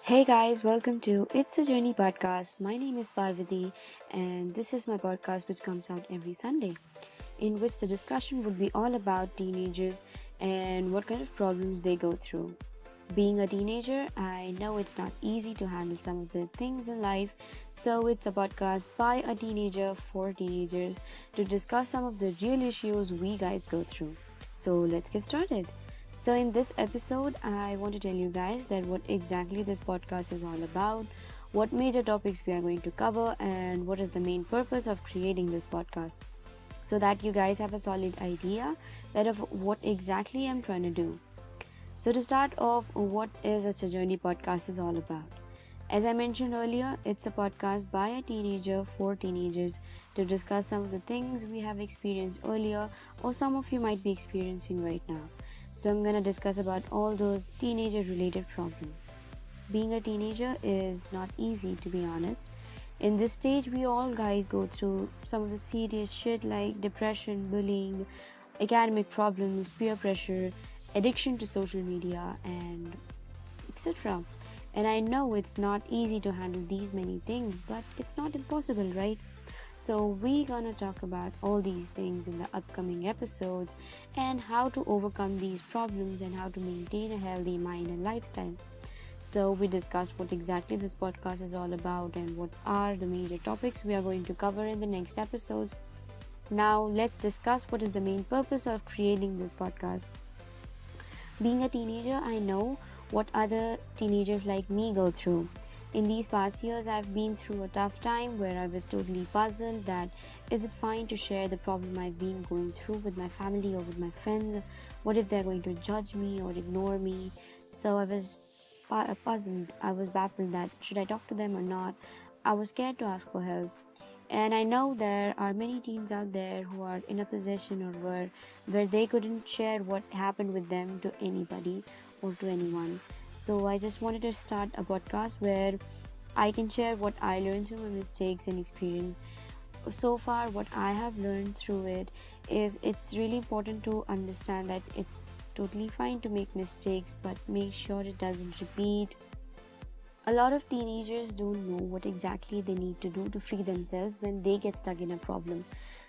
Hey guys, welcome to It's a Journey podcast. My name is Parvati, and this is my podcast which comes out every Sunday, in which the discussion would be all about teenagers and what kind of problems they go through. Being a teenager, I know it's not easy to handle some of the things in life, so it's a podcast by a teenager for teenagers to discuss some of the real issues we guys go through. So let's get started. So, in this episode, I want to tell you guys that what exactly this podcast is all about, what major topics we are going to cover, and what is the main purpose of creating this podcast, so that you guys have a solid idea that of what exactly I'm trying to do. So, to start off, what is a Journey podcast is all about? As I mentioned earlier, it's a podcast by a teenager for teenagers to discuss some of the things we have experienced earlier or some of you might be experiencing right now. So I'm going to discuss about all those teenager related problems. Being a teenager is not easy, to be honest. In this stage, we all guys go through some of the serious shit like depression, bullying, academic problems, peer pressure, addiction to social media, and etc. And I know it's not easy to handle these many things, but it's not impossible, right? So we're gonna talk about all these things in the upcoming episodes and how to overcome these problems and how to maintain a healthy mind and lifestyle. So we discussed what exactly this podcast is all about and what are the major topics we are going to cover in the next episodes. Now let's discuss what is the main purpose of creating this podcast. Being a teenager, I know what other teenagers like me go through. In these past years, I've been through a tough time where I was totally puzzled that is it fine to share the problem I've been going through with my family or with my friends? What if they're going to judge me or ignore me? So I was puzzled. I was baffled that should I talk to them or not? I was scared to ask for help. And I know there are many teens out there who are in a position or where they couldn't share what happened with them to anybody or to anyone. So I just wanted to start a podcast where I can share what I learned through my mistakes and experience. So far, what I have learned through it is it's really important to understand that it's totally fine to make mistakes, but make sure it doesn't repeat. A lot of teenagers don't know what exactly they need to do to free themselves when they get stuck in a problem.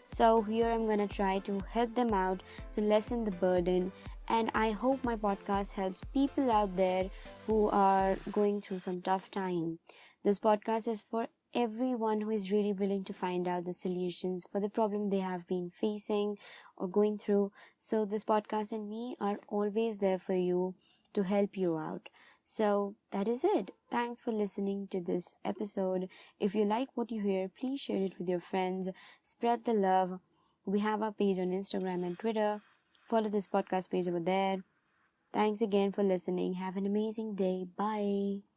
So, here I'm gonna try to help them out to lessen the burden, and I hope my podcast helps people out there who are going through some tough time. This podcast is for everyone who is really willing to find out the solutions for the problem they have been facing or going through. So, this podcast and me are always there for you to help you out. So that is it. Thanks for listening to this episode. If you like what you hear, please share it with your friends. Spread the love. We have our page on Instagram and Twitter. Follow this podcast page over there. Thanks again for listening. Have an amazing day. Bye.